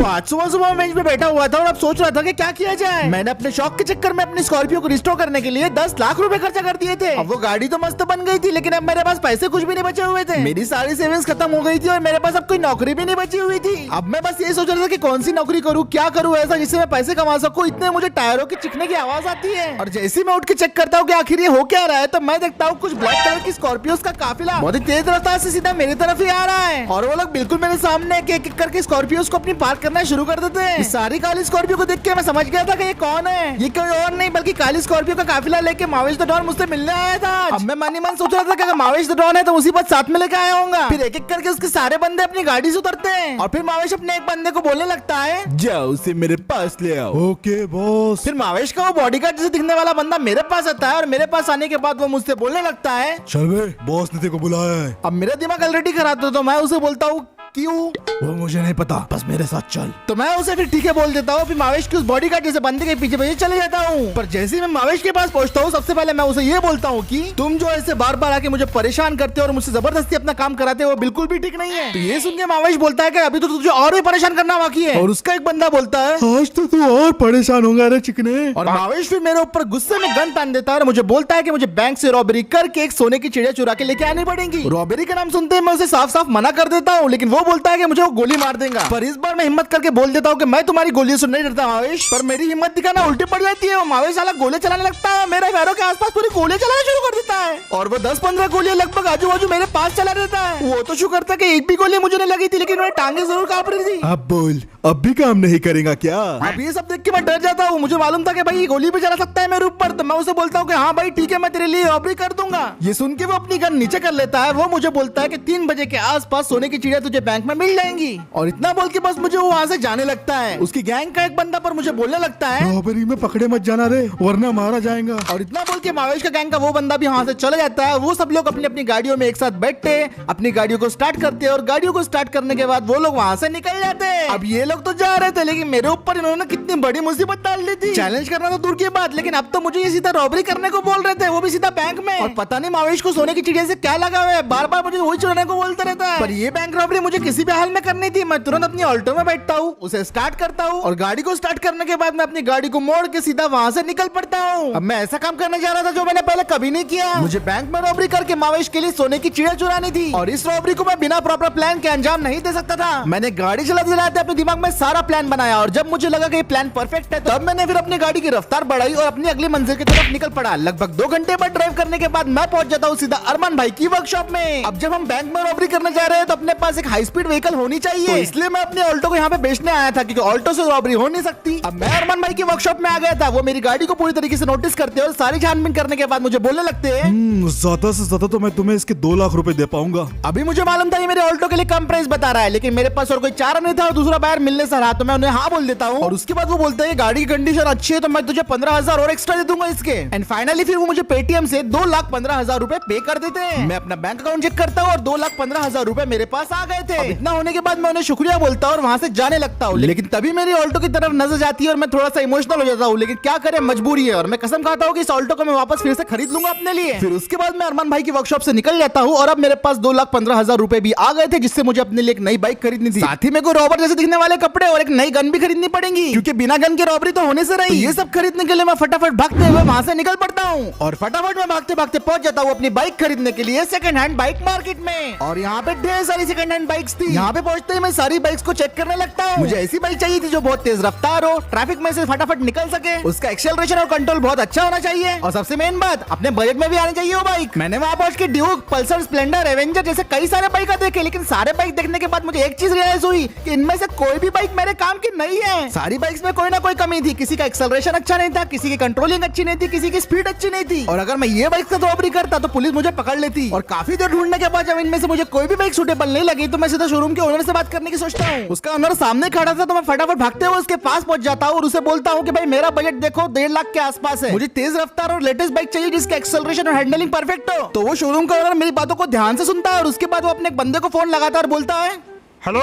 तो आज सुबह सुबह बेंच पे बैठा हुआ था और अब सोच रहा था कि क्या किया जाए। मैंने अपने शौक के चक्कर में अपनी स्कॉर्पियो को रिस्टोर करने के लिए 10 लाख रुपए खर्चा कर दिए थे। अब वो गाड़ी तो मस्त बन गई थी, लेकिन अब मेरे पास पैसे कुछ भी नहीं बचे हुए थे। मेरी सारी सेविंग्स खत्म हो गई थी और मेरे पास अब कोई नौकरी भी नहीं बची हुई थी। अब मैं बस ये सोच रहा था कि कौन सी नौकरी करूँ, क्या करूँ ऐसा जिससे मैं पैसे कमा सकूँ। इतने मुझे टायरों के चिकने की आवाज आती है और जैसे मैं उठ के चेक करता हूँ कि आखिर ये हो क्या रहा है, तो मैं देखता हूँ कुछ ब्लैक कलर की स्कॉर्पियो का काफिला बहुत ही तेज रफ्तार से सीधा मेरी तरफ ही आ रहा है और वो लोग बिल्कुल मेरे सामने एक एक करके स्कॉर्पियोज को अपनी पार्क करना शुरू कर देते हैं। सारी काली स्कॉर्पियो को देख के मैं समझ गया था कि ये कौन है। ये कोई और नहीं बल्कि काली स्कॉर्पियो का काफिला लेके मावेश द डॉन मुझसे मिलने आया था। अब मैं मन ही मन सोच रहा था कि अगर मावेश द डॉन है तो उसी बात साथ में लेके आया होगा। फिर एक एक करके उसके सारे बंदे अपनी गाड़ी से उतरते हैं और फिर मावेश अपने एक बंदे को बोलने लगता है, जाओ उसे मेरे पास ले आओ। Okay boss. फिर मावेश का वो बॉडीगार्ड जैसे दिखने वाला बंदा मेरे पास आता है और मेरे पास आने के बाद वो मुझसे बोलने लगता है, चल बे, बॉस ने तेरे को बुलाया है। अब मेरा दिमाग ऑलरेडी खराब था तो मैं उसे बोलता हूँ क्यों? वो मुझे नहीं पता, बस मेरे साथ चल। तो मैं उसे फिर ठीक है बोल देता हूँ। फिर मावेश के उस बॉडीगार्ड जैसे बंदे के पीछे पीछे चले जाता हूँ। पर जैसे ही मैं मावेश के पास पहुँचता हूँ सबसे पहले मैं उसे ये बोलता हूँ कि तुम जो ऐसे बार बार आके मुझे परेशान करते हो और मुझसे जबरदस्ती अपना काम कराते हो वो बिल्कुल भी ठीक नहीं है। तो ये सुन के मावेश बोलता है कि अभी तो तुझे और भी परेशान करना बाकी है। और उसका एक बंदा बोलता है, आज तो तू और परेशान होगा रे चिकने। और मावेश फिर मेरे ऊपर गुस्से में गन तान देता है और मुझे बोलता है कि मुझे बैंक से रॉबरी करके एक सोने की चिड़िया चुरा के लेके आनी पड़ेगी। रॉबरी का नाम सुनते ही मैं उसे साफ साफ मना कर देता हूँ, लेकिन वो बोलता है कि मुझे गोली मार देगा। पर इस बार मैं हिम्मत करके बोल देता हूँ कि मैं तुम्हारी गोलियों से नहीं डरता मावेश। पर मेरी हिम्मत दिखाना उल्टी पड़ जाती है। मावेश साला गोले चलाने लगता है, मेरे पैरों के आसपास पूरी गोलियां चलाना शुरू कर देता है और वो 10-15 गोलियां लगभग आजू बाजू मेरे पास चला देता है। वो तो शुक्र था कि एक भी गोली मुझे नहीं लगी थी, लेकिन मेरी टांगे जरूर कांप रही थी। अब बोल, अब भी काम नहीं करेगा क्या? अब ये सब देख के मैं डर जाता हूँ। मुझे मालूम था कि भाई ये गोली भी चला सकता है मेरे ऊपर, तो मैं उसे बोलता हूँ कि हाँ भाई ठीक है मैं तेरे लिए रॉबरी कर दूंगा। ये सुन के वो अपनी गन नीचे कर लेता है। वो मुझे बोलता है कि 3 बजे के आसपास सोने की चिड़िया तुझे बैंक में मिल जाएंगी और इतना बोल के बस मुझे वो वहाँ से जाने लगता है। उसकी गैंग का एक बंदा पर मुझे बोलने लगता है, रॉबरी में पकड़े मत जाना रे, वरना मारा जाएगा। और इतना बोल के मावेश का गैंग का वो बंदा भी वहाँ से चले जाता है। वो सब लोग अपनी अपनी गाड़ियों में एक साथ बैठते अपनी गाड़ियों को स्टार्ट करते और गाड़ियों को स्टार्ट करने के बाद वो लोग वहाँ से निकल जाते। अब ये लोग तो जा रहे थे, लेकिन मेरे ऊपर इन्होंने कितनी बड़ी मुसीबत डाल दी थी। चैलेंज करना तो दूर की बात, लेकिन अब तो मुझे ये सीधा रॉबरी करने को बोल रहे थे, वो भी सीधा बैंक में। और पता नहीं मावेश को सोने की चिड़िया से क्या लगा हुआ है, बार बार मुझे वही चुराने को बोलता रहता है। पर ये बैंक रॉबरी मुझे किसी भी हाल में करनी थी। मैं तुरंत अपनी ऑल्टो में बैठता हूँ, उसे स्टार्ट करता हूँ और गाड़ी को स्टार्ट करने के बाद मैं अपनी गाड़ी को मोड़ के सीधा वहाँ से निकल पड़ता हूँ। अब मैं ऐसा काम करने जा रहा था जो मैंने पहले कभी नहीं किया। मुझे बैंक में रॉबरी करके मावेश के लिए सोने की चिड़िया चुरानी थी और इस रॉबरी को मैं बिना प्रॉपर प्लान के अंजाम नहीं दे सकता था। मैंने गाड़ी चलाते चलाते अपने दिमाग में सारा प्लान बनाया और जब मुझे लगा कि ये प्लान परफेक्ट है तब मैंने फिर अपनी गाड़ी की रफ्तार बढ़ाई और अपनी अगली मंजिल की तरफ निकल पड़ा। लगभग 2 घंटे बाद ड्राइव करने के बाद मैं पहुंच जाता हूँ सीधा अरमान भाई की वर्कशॉप में। अब जब हम बैंक में रॉबरी करने जा रहे हैं तो अपने पास एक हाई स्पीड व्हीकल होनी चाहिए, तो इसलिए मैं अपने ऑल्टो को यहाँ पे बेचने आया था क्योंकि ऑल्टो से रॉबरी हो नहीं सकती। अब मैं अरमान भाई की वर्कशॉप में आ गया था। वो मेरी गाड़ी को पूरी तरीके से नोटिस करते और सारी छानबीन करने के बाद मुझे बोलने लगते हैं, ज्यादा से ज्यादा तो मैं तुम्हें इसके 2 लाख रुपए दे पाऊंगा। अभी मुझे मालूम था ये मेरे ऑल्टो के लिए कम प्राइस बता रहा है, लेकिन मेरे पास और कोई चारा नहीं था और दूसरा बायर मिलने से रहा, तो मैं उन्हें हाँ बोल देता हूँ। और उसके बाद वो बोलते हैं गाड़ी की कंडीशन अच्छी है तो मैं तुझे 15,000 और एक्स्ट्रा दे दूंगा इसके। एंड फाइनली फिर वो मुझे पेटीएम से 2,15,000 रुपए पे कर देते हैं। मैं अपना बैंक अकाउंट चेक करता हूँ और 2,15,000 रुपए मेरे पास आ गए थे। इतना होने के बाद मैं उन्हें शुक्रिया बोलता हूँ और वहाँ से जाने लगता हूँ, लेकिन तभी मेरी ऑल्टो की तरफ नजर जाती है और मैं थोड़ा सा इमोशनल हो जाता हूँ, लेकिन क्या करें मजबूरी है और मैं कसम खाता हूँ कि इस ऑल्टो को मैं वापस फिर से खरीद लूंगा अपने लिए। फिर उसके बाद मैं अरमान भाई की वर्कशॉप से निकल जाता हूँ और अब मेरे पास 2,15,000 रुपए भी आ गए थे, जिससे मुझे अपने लिए एक नई बाइक खरीदनी थी। साथ ही मेरे को रॉबर जैसे दिखने वाले कपड़े और एक नई गन भी खरीदनी पड़ेगी क्योंकि बिना गन के रॉबरी तो होने से रही। ये सब खरीदने के लिए मैं फटाफट भागते हुए वहाँ से निकल पड़ता हूँ और फटाफट मैं भागते भागते पहुंच जाता हूँ अपनी बाइक खरीदने के लिए सेकंड हैंड बाइक मार्केट में। और यहाँ पे ढेर सारी सेकंड हैंड बाइक्स थी। यहाँ पे पहुंचते ही मैं सारी बाइक्स को चेक करने लगता हूँ। मुझे ऐसी बाइक चाहिए थी जो बहुत तेज रफ्तार हो, ट्रैफिक में से फटाफट निकल सके, उसका एक्सेलरेशन और कंट्रोल बहुत अच्छा होना चाहिए और सबसे मेन बात अपने बजट में भी आनी चाहिए वो बाइक। मैंने वहाँ पहुंच के ड्यूक, पल्सर, स्प्लेंडर, एवेंजर जैसे कई सारे बाइक देखे, लेकिन सारे बाइक देखने के बाद मुझे एक चीज रियलाइज हुई कि इनमें से कोई भी बाइक मेरे काम की नहीं है। सारी बाइक्स में कोई ना कोई कमी थी, किसी का एक्सेलरेशन अच्छा नहीं था, किसी की कंट्रोलिंग अच्छी नहीं थी, किसी की स्पीड अच्छी नहीं थी। और अगर मैं ये बाइक से रॉबरी करता तो पुलिस मुझे पकड़ लेती। और काफी देर ढूंढने के बाद जब इनमें से मुझे कोई भी बाइक सूटेबल नहीं लगी तो मैं सीधा शोरूम के ओनर से बात करने की सोचता हूँ। उसका ओनर सामने खड़ा था तो मैं फटाफट भागते हुए उसके पास पहुंच जाता हूँ और उसे बोलता हूँ कि भाई मेरा बजट देखो 1.5 लाख के आसपास है, मुझे तेज रफ्तार और लेटेस्ट बाइक चाहिए जिसका एक्सेलरेशन और हैंडलिंग परफेक्ट हो। तो वो शोरूम का ओनर मेरी बातों को ध्यान से सुनता है और उसके बाद वो अपने बंदे को फोन लगाता है और बोलता है, हेलो,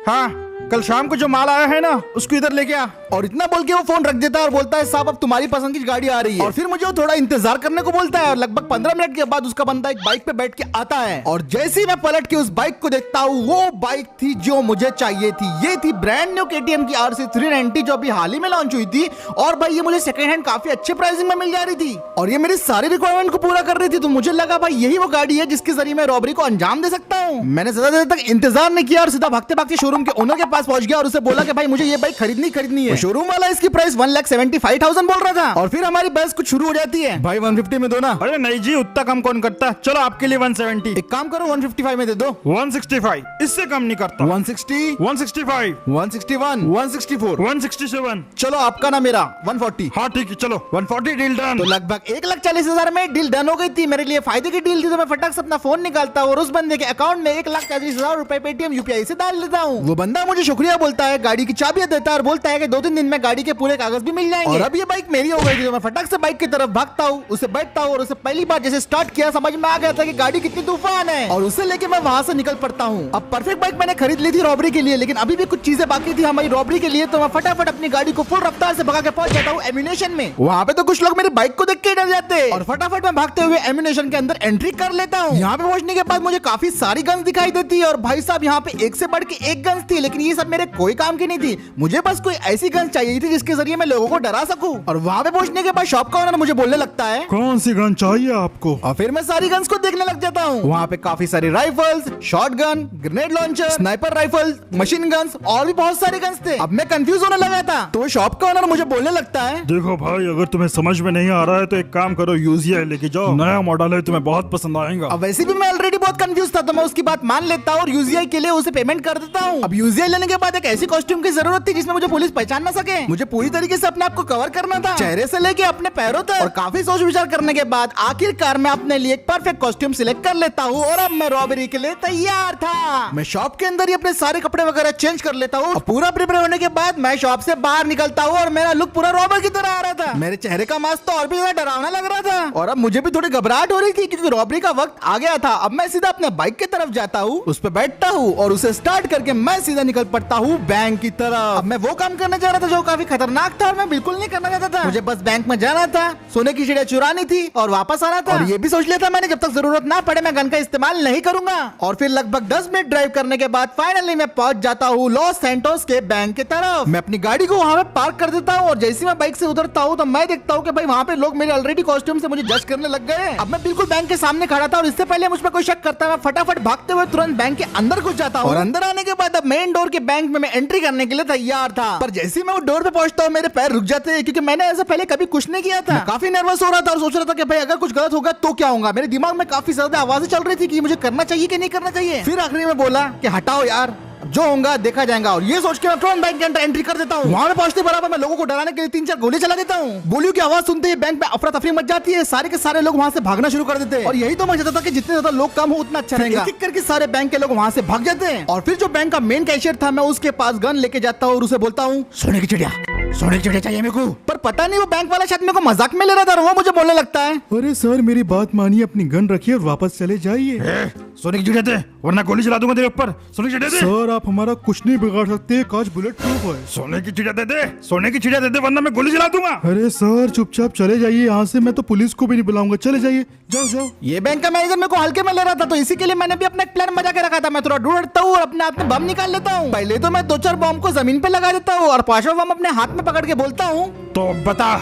हाँ कल शाम को जो माल आया है ना उसको इधर लेके आ। और इतना बोल के वो फोन रख देता है और बोलता है साहब अब तुम्हारी पसंद की गाड़ी आ रही है। और फिर मुझे वो थोड़ा इंतजार करने को बोलता है और लगभग 15 मिनट के बाद उसका बंदा एक बाइक पे बैठ के आता है। और जैसे ही मैं पलट के उस बाइक को देखता हूँ वो बाइक थी जो मुझे चाहिए थी। ये थी ब्रांड न्यू KTM की RC 390 जो अभी हाल ही में लॉन्च हुई थी। और भाई ये मुझे सेकंड हैंड काफी अच्छे प्राइसिंग में मिल जा रही थी और ये मेरी सारी रिक्वायरमेंट को पूरा कर रही थी। तो मुझे लगा भाई यही वो गाड़ी है जिसके जरिए मैं रॉबरी को अंजाम दे सकता हूँ। मैंने ज्यादा देर तक इंतजार नहीं किया और सीधा भागते भागते शोरूम के ओनर के पास पहुंच गया और उसे बोला कि भाई मुझे ये बाइक खरीदनी है। शोरूम वाला इसकी प्राइस 1,75,000 बोल रहा था। और फिर हमारी बहस कुछ शुरू हो जाती है, भाई 150 में दो ना। अरे नहीं जी उतना कम कौन करता, चलो आपके लिए 170। एक काम करो 155 में दे दो। 165 इससे कम नहीं करता। 160 165 161 164 167 चलो आपका ना मेरा 140। हाँ ठीक है चलो 140 डील डन। तो लगभग 1,40,000 में डील डन हो गई थी। मेरे लिए फायदे की डील थी तो मैं फटाक से अपना फोन निकालता और उस बंदे के अकाउंट में 1,40,000 रुपए पेटीएम UPI से डाल देता हूँ। वो बंदा मुझे शुक्रिया बोलता है, गाड़ी की चाबियां देता है और बोलता है कि 2-3 दिन में गाड़ी के पूरे कागज भी मिल जाएंगे। और अब ये बाइक मेरी हो गई थी तो मैं फटाक से बाइक की तरफ भागता हूँ, उसे बैठता हूँ और उसे पहली बार जैसे स्टार्ट किया समझ में आ गया था कि गाड़ी कितनी तूफान है और उसे लेके मैं वहां से निकल पड़ता हूँ। अब परफेक्ट बाइक मैंने खरीद ली थी रॉबरी के लिए, लेकिन अभी भी कुछ चीजें बाकी थी हमारी रॉबरी के लिए। तो मैं फटाफट अपनी गाड़ी को फुल रफ्तार से भगा के पहुंच जाता हूँ एम्यूनेशन में। वहाँ पे तो कुछ लोग मेरी बाइक को देख के डर जाते हैं और फटाफट मैं भागते हुए एम्यूनेशन के अंदर एंट्री कर लेता हूँ। यहाँ पे पहुंचने के बाद मुझे काफी सारी गन्स दिखाई देती है और भाई साहब यहाँ पे एक से बढ़ के एक गन्स थी, लेकिन ये सब मेरे कोई काम की नहीं थी। मुझे बस कोई ऐसी गन्स चाहिए थी जिसके जरिए मैं लोगों को डरा सकूं। और वहाँ पे पहुंचने के बाद शॉप का ओनर मुझे बोलने लगता है कौन सी गन चाहिए आपको? और फिर मैं सारी गन्स को देखने लग जाता हूँ। वहाँ पे काफी सारी rifles, shotgun, grenade launcher, sniper rifle, machine guns और भी बहुत सारे गन्स थे। अब मैं कंफ्यूज होने लगा था तो शॉप का ओनर मुझे बोलने लगता है देखो भाई अगर तुम्हें समझ में नहीं आ रहा है तो एक काम करो UZI लेके जाओ, नया मॉडल है तुम्हें बहुत पसंद आएगा। अब वैसे भी मैं ऑलरेडी बहुत कंफ्यूज था तो मैं उसकी बात मान लेता हूँ और UZI के लिए उसे पेमेंट कर देता हूँ। अब UZI लेने के बाद एक ऐसी कॉस्ट्यूम की जरूरत थी जिसमें मुझे पुलिस पहचान ना सके। मुझे पूरी तरीके से अपने आप को कवर करना था, चेहरे से लेके अपने पैरों तक। और काफी सोच विचार करने के बाद आखिरकार मैं अपने लिए एक परफेक्ट कॉस्ट्यूम सिलेक्ट कर लेता हूँ और अब मैं रॉबरी के लिए तैयार था। मैं शॉप के अंदर ही अपने सारे कपड़े वगैरह चेंज कर लेता हूँ। पूरा प्रिपेयर होने के बाद मैं शॉप से बाहर निकलता हूँ और मेरा लुक पूरा रॉबर की तरह आ रहा था। मेरे चेहरे का मास्क तो और भी ज्यादा डरावना लग रहा था और अब मुझे भी थोड़ी घबराहट हो रही थी क्योंकि रॉबरी का वक्त आ गया था। अब मैं सीधा अपने बाइक की तरफ जाता हूँ, उस पर बैठता हूँ और उसे स्टार्ट करके मैं सीधा निकल पड़ता हूँ बैंक की तरफ। अब मैं वो काम करने जा रहा था जो काफी खतरनाक था और मैं बिल्कुल नहीं करना चाहता था। मुझे बस बैंक में जाना था, सोने की चिड़िया चुरानी थी और वापस आना था। और ये भी सोच लिया था मैंने जब तक जरूरत ना पड़े मैं गन का इस्तेमाल नहीं करूंगा। और फिर लगभग 10 मिनट ड्राइव करने के बाद फाइनली मैं पहुंच जाता हूँ लॉस सैंटोस के बैंक की तरफ। मैं अपनी गाड़ी को वहाँ पे पार्क कर देता हूँ और जैसे मैं बाइक से उतरता हूँ तो मैं देखता हूँ कि भाई वहाँ पे लोग मेरे ऑलरेडी कॉस्ट्यूम से मुझे जज करने लग गए। अब मैं बिल्कुल बैंक के सामने खड़ा था और इससे पहले मुझ पर कोई शक करता मैं फटाफट भागते हुए तुरंत बैंक के अंदर घुस जाता हूँ। और अंदर आने के बाद अब मेन डोर के बैंक में मैं एंट्री करने के लिए तैयार था, पर जैसे ही मैं वो डोर पे पहुंचता हूँ मेरे पैर रुक जाते हैं क्योंकि मैंने ऐसा पहले कभी कुछ नहीं किया था। मैं काफी नर्वस हो रहा था और सोच रहा था कि भाई अगर कुछ गलत होगा तो क्या होगा। मेरे दिमाग में काफी ज्यादा आवाजें चल रही थी कि मुझे करना चाहिए कि नहीं करना चाहिए। फिर आखिरी में बोला कि हटाओ यार, जो होगा देखा जाएगा। और ये सोच के मैं तुरंत बैंक के अंदर एंट्री कर देता हूँ। वहाँ पे पहुंचते बराबर मैं लोगों को डराने के लिए 3-4 गोली चला देता हूँ। गोलियों की आवाज सुनते ही बैंक में अफरा तफरी मच जाती है, सारे के सारे लोग वहाँ से भागना शुरू कर देते हैं। और यही तो मैं चाहता था कि जितने ज्यादा लोग कम हो उतना अच्छा रहेगा। एक करके सारे बैंक के लोग वहाँ से भाग जाते हैं। और फिर जो बैंक का मेन कैशियर था मैं उसके पास गन लेके जाता हूँ और उसे बोलता हूँ सोने की चिड़िया चाहिए मेरे को। पर पता नहीं वो बैंक वाला शायद मेरे को मजाक में ले रहा था और वो मुझे बोलने लगता है अरे सर मेरी बात मानिए, अपनी गन रखिए और वापस चले जाइए। सोने की चिड़िया दे वरना गोली चला दूंगा तेरे ऊपर। सोने की चिड़िया दे। सर आप हमारा कुछ नहीं बिगाड़ सकते, कांच बुलेट प्रूफ है। सोने की चिड़िया दे दे, सोने की चिड़िया दे दे वरना मैं गोली चला दूंगा। अरे सर चुपचाप चले जाइए यहाँ से, मैं तो पुलिस को भी नहीं बुलाऊंगा, चले जाइए, जाओ जाओ। ये बैंक का मैनेजर मेरे को हल्के में ले रहा था तो इसी के लिए मैंने भी अपना एक प्लान बजा के रखा था। मैं थोड़ा ढूंढता हूँ और अपने हाथ में बम निकाल लेता हूँ। पहले तो मैं 2-4 बम को जमीन पे लगा देता हूँ और 5वां बम अपने हाथ में पकड़ के बोलता हूँ तो बता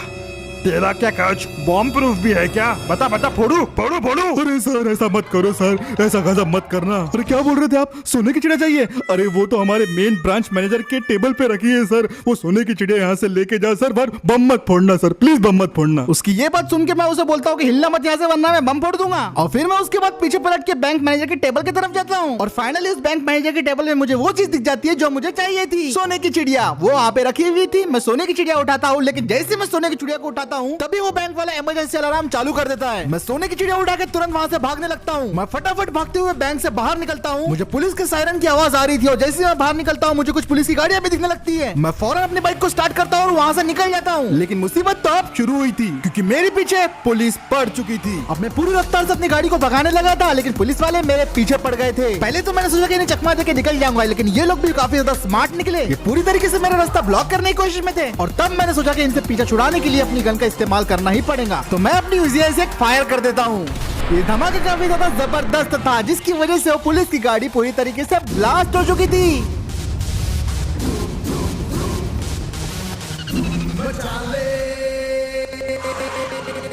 तेरा क्या कांच बॉम्ब प्रूफ भी है क्या? बता बता, फोड़ू फोड़ू फोड़ू। अरे सर ऐसा मत करो सर, ऐसा गजब मत करना। अरे क्या बोल रहे थे आप? सोने की चिड़िया चाहिए? अरे वो तो हमारे मेन ब्रांच मैनेजर के टेबल पे रखी है सर, वो सोने की चिड़िया यहाँ से लेके जा सर, पर बम मत फोड़ना सर, प्लीज बम मत फोड़ना। उसकी ये बात सुन के मैं उसे बोलता हूँ कि हिलना मत यहाँ से वरना मैं बम फोड़ दूंगा। और फिर मैं उसके बाद पीछे पलट के बैंक मैनेजर के टेबल की तरफ जाता हूँ और फाइनली उस बैंक मैनेजर के टेबल में मुझे वो चीज दिख जाती है जो मुझे चाहिए थी, सोने की चिड़िया। वो वहाँ पे रखी हुई थी। मैं सोने की चिड़िया उठाता हूँ, लेकिन जैसे मैं सोने की चिड़िया को उठाता जाता हूँ तभी वो बैंक वाला इमरजेंसी अलार्म चालू कर देता है। मैं सोने की चिड़िया उठा के तुरंत वहाँ से भागने लगता हूँ। मैं फटाफट भागते हुए बैंक से बाहर निकलता हूँ। मुझे पुलिस के सायरन की आवाज आ रही थी और जैसे मैं बाहर निकलता हूँ मुझे कुछ पुलिस की गाड़ियां भी दिखने लगती है। मैं फौरन अपनी बाइक को स्टार्ट करता हूँ और वहाँ से निकल जाता हूँ। लेकिन मुसीबत तो अब शुरू हुई थी क्योंकि मेरे पीछे पुलिस पड़ चुकी थी। अब मैं पूरी रफ्तार से अपनी गाड़ी को भगाने लगा था लेकिन पुलिस वाले मेरे पीछे पड़ गए थे। पहले तो मैंने सोचा कि इन्हें चकमा देके निकल जाऊंगा लेकिन ये लोग भी काफी ज्यादा स्मार्ट निकले। ये पूरी तरीके से मेरा रास्ता ब्लॉक करने की कोशिश में थे और तब मैंने सोचा कि इनसे पीछा छुड़ाने के लिए अपनी गन का इस्तेमाल करना ही पड़ेगा। तो मैं अपनी UZI से फायर कर देता हूँ। ये धमाका काफी ज्यादा जबरदस्त था जिसकी वजह से वो पुलिस की गाड़ी पूरी तरीके से ब्लास्ट हो चुकी थी।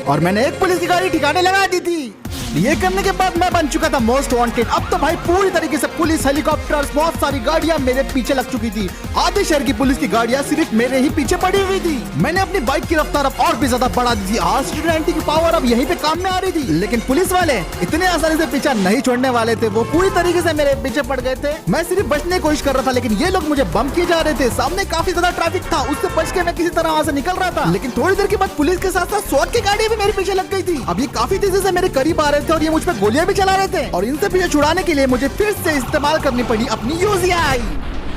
और मैंने एक पुलिस की गाड़ी ठिकाने लगा दी थी। ये करने के बाद मैं बन चुका था मोस्ट वांटेड। अब तो भाई पूरी तरीके से पुलिस, हेलीकॉप्टर, बहुत सारी गाड़ियां मेरे पीछे लग चुकी थी। आधे शहर की पुलिस की गाड़ियां सिर्फ मेरे ही पीछे पड़ी हुई थी। मैंने अपनी बाइक की रफ्तार अब और भी ज्यादा बढ़ा दी थी। R90 की पावर अब यहीं पे काम में आ रही थी। लेकिन पुलिस वाले इतने आसानी से पीछा नहीं छोड़ने वाले थे। वो पूरी तरीके से मेरे पीछे पड़ गए थे। मैं सिर्फ बचने की कोशिश कर रहा था लेकिन ये लोग मुझे बम किए जा रहे थे। सामने काफी ज्यादा ट्रैफिक था, उससे बच के मैं किसी तरह वहां से निकल रहा था। लेकिन थोड़ी देर के बाद पुलिस के साथ साथ SWAT की गाड़ी भी मेरे पीछे लग गई थी। अब ये काफी तेजी से मेरे करीब आ रहे थे और ये मुझ पर गोलियां भी चला रहे थे और इनसे पीछे छुड़ाने के लिए मुझे फिर से इस्तेमाल करनी पड़ी अपनी UZI।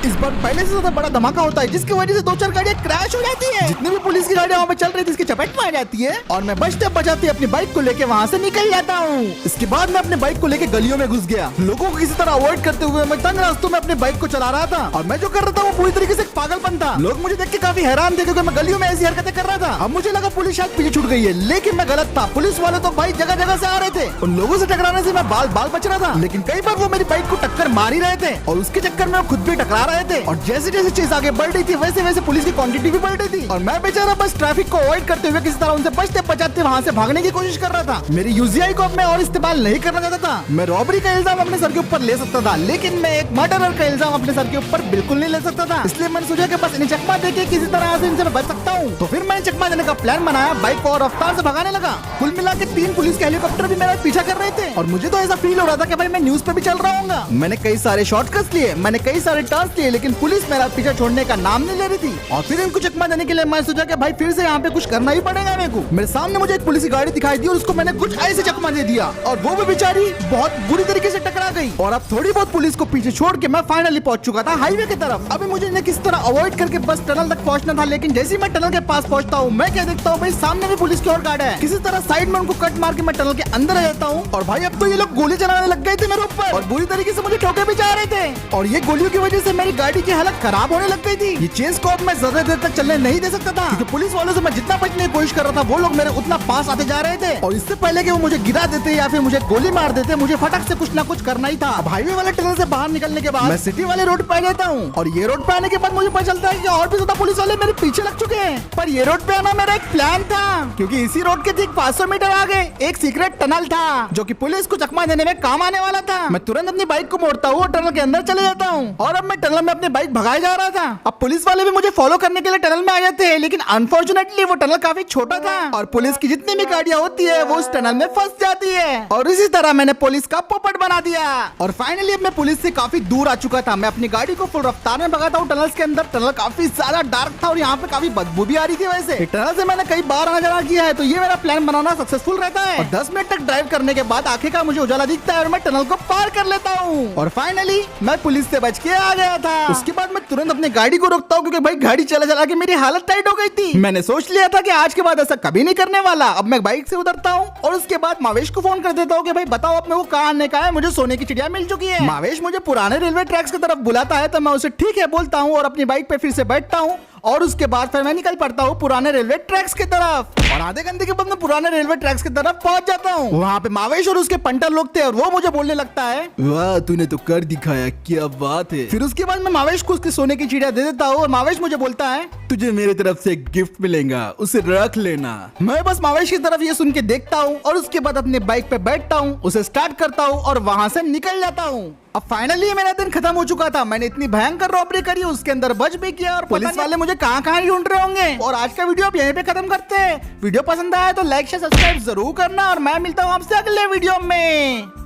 इस बार पहले से ज्यादा बड़ा धमाका होता है जिसकी वजह से 2-4 गाड़ियां क्रैश हो जाती है। जितनी भी पुलिस की गाड़ियां वहाँ पे चल रही थी इसकी चपेट में आ जाती है और मैं बचते बचाते अपनी बाइक को लेके वहाँ से निकल जाता हूँ। इसके बाद मैं अपने बाइक को लेके गलियों में घुस गया। लोगों को किसी तरह अवॉइड करते हुए मैं तंग रास्तों में अपने बाइक को चला रहा था और मैं जो कर रहा था वो पूरी तरीके से पागलपन था। लोग मुझे देख के काफी हैरान थे क्योंकि मैं गलियों में ऐसी हरकतें कर रहा था। अब मुझे लगा पुलिस शायद पीछे छूट गई है लेकिन मैं गलत था। पुलिस वाले तो भाई जगह जगह से आ रहे थे। उन लोगों से टकराने से मैं बाल बाल बच रहा था लेकिन कई बार वो मेरी बाइक को टक्कर मार ही रहे थे और उसके चक्कर में खुद भी टकरा रहे थे। और जैसे जैसे चीज आगे बढ़ रही थी वैसे वैसे पुलिस की क्वांटिटी भी बढ़ रही थी और मैं बेचारा बस ट्रैफिक को अवॉइड करते हुए किसी तरह उनसे बचते बचाते वहाँ से भागने की कोशिश कर रहा था। मेरी UZI को अब मैं और इस्तेमाल नहीं करना चाहता था। मैं रॉबरी का इल्जाम अपने सर के ऊपर ले सकता था लेकिन मैं एक मर्डरर का इल्जाम अपने सर के ऊपर बिल्कुल नहीं ले सकता था। इसलिए मैंने सोचा कि बस इन्हें चकमा देके किसी तरह से इनसे मैं बच सकता हूँ। तो फिर मैंने चकमा देने का प्लान बनाया, बाइक को और रफ्तार से भगाने लगा। कुल मिला के 3 पुलिस के हेलीकॉप्टर भी मेरा पीछा कर रहे थे और मुझे तो ऐसा फील हो रहा था कि भाई मैं न्यूज पे भी चल रहा हूँ। मैंने कई सारे शॉर्टकट्स लिए, मैंने कई सारे टर्न्स लिए लेकिन पुलिस मेरा पीछा छोड़ने का नाम नहीं ले रही थी। और फिर इनको चकमा देने के लिए मैं सोचा कि भाई फिर से यहाँ पे कुछ करना ही पड़ेगा मेरे को। मेरे सामने मुझे एक पुलिस की गाड़ी दिखाई दी और उसको मैंने कुछ ऐसे चकमा दे दिया और वो भी बेचारी बहुत बुरी तरीके से टकरा गई। और अब थोड़ी बहुत पुलिस को पीछे छोड़ के मैं फाइनली पहुंच चुका था हाईवे की तरफ। अभी मुझे इन्हें किस तरह अवॉइड करके बस टनल तक पहुंचना था लेकिन जैसे ही मैं टनल के पास पहुंचता हूँ मैं क्या देखता हूँ भाई सामने भी पुलिस की और गाड़ी है। किसी तरह साइड में उनको कट मार के मैं टनल के अंदर आ जाता हूँ और भाई अब तो ये लोग गोली चलाने लग गए थे मेरे ऊपर और बुरी तरीके से मुझे ठोके भी जा रहे थे और ये गोलियों की वजह से मेरी गाड़ी की हालत खराब होने लग गई थी। ये चेस को अब मैं ज्यादा देर तक चलने नहीं दे सकता था क्योंकि पुलिस वालों से मैं जितना बचने की कोशिश कर रहा था वो लोग मेरे उतना पास आते जा रहे थे और इससे पहले कि वो मुझे गिरा देते या फिर मुझे गोली मार देते मुझे फटक से कुछ ना कुछ करना ही था। अब हाईवे वाले टनल से बाहर निकलने के बाद मैं सिटी वाले रोड पे आ जाता हूँ और ये रोड पे आने के बाद मुझे पता चलता है कि और भी ज्यादा पुलिस वाले मेरे पीछे लग चुके हैं। पर ये रोड पे आना मेरा एक प्लान था क्योंकि इसी रोड के ठीक 500 मीटर आगे एक सीक्रेट टनल था जो कि पुलिस को चकमा देने में काम आने वाला था। मैं तुरंत अपनी बाइक को मोड़ता हूँ और टनल के अंदर चले जाता हूँ और अब मैं टनल में अपनी बाइक भगाए जा रहा था। अब पुलिस वाले भी मुझे फॉलो करने के लिए टनल में आ जाते हैं लेकिन अनफॉर्चुनेटली वो टनल काफी छोटा था और पुलिस की जितनी भी गाड़ियां होती है वो उस टनल में फंस जाती है और इसी तरह मैंने पुलिस का पोपट बना दिया। और फाइनली अब मैं पुलिस से काफी दूर आ चुका था। मैं अपनी गाड़ी को फुल रफ्तार में भगाता हूँ टनल्स के अंदर। टनल काफी ज्यादा डार्क था और यहाँ पे काफी बदबू भी आ रही थी। वैसे टनल से मैंने कई बार आना जाना किया है तो ये मेरा प्लान बनाना सक्सेसफुल रहता है और 10 मिनट तक ड्राइव करने के बाद आखिरकार मुझे उजाला दिखता है और मैं टनल को पार कर लेता हूँ और फाइनली मैं पुलिस से बच के आ गया था। उसके बाद मैं तुरंत अपनी गाड़ी को रोकता हूँ क्योंकि भाई गाड़ी चला चला के मेरी हालत टाइट हो गई थी। मैंने सोच लिया था कि आज के बाद ऐसा कभी नहीं करने वाला। अब मैं बाइक से उतरता हूँ और उसके बाद मावेश को फोन कर देता हूँ कि भाई बताओ अब मेरे को कहाँ आने का है, मुझे सोने की चिड़िया मिल चुकी है। मावेश मुझे पुराने रेलवे ट्रैक्स की तरफ बुलाता है तो मैं उसे ठीक है बोलता हूँ और अपनी बाइक पे फिर से बैठता हूँ और उसके बाद फिर मैं निकल पड़ता हूँ पुराने रेलवे ट्रैक्स की तरफ और आधे घंटे के बाद मैं पुराने रेलवे ट्रैक्स की तरफ पहुंच जाता हूँ। वहाँ पे मावेश और उसके पंटर लोग थे और वो मुझे बोलने लगता है वाह तूने तो कर दिखाया, क्या बात है। फिर उसके बाद मैं मावेश को उसकी सोने की चिड़िया दे देता हूँ और मावेश मुझे बोलता है तुझे मेरी तरफ से एक गिफ्ट मिलेगा, उसे रख लेना। मैं बस मावेश की तरफ ये सुन के देखता हूँ और उसके बाद अपने बाइक पे बैठता हूँ, उसे स्टार्ट करता हूँ और वहाँ से निकल जाता हूँ। अब फाइनली मेरा दिन खत्म हो चुका था। मैंने इतनी भयंकर रॉबरी करी, उसके अंदर बच भी किया और पुलिस वाले मुझे कहाँ ढूंढ रहे होंगे। और आज का वीडियो आप यहीं पे खत्म करते हैं। वीडियो पसंद आया तो लाइक शेयर सब्सक्राइब जरूर करना और मैं मिलता हूँ आपसे अगले वीडियो में।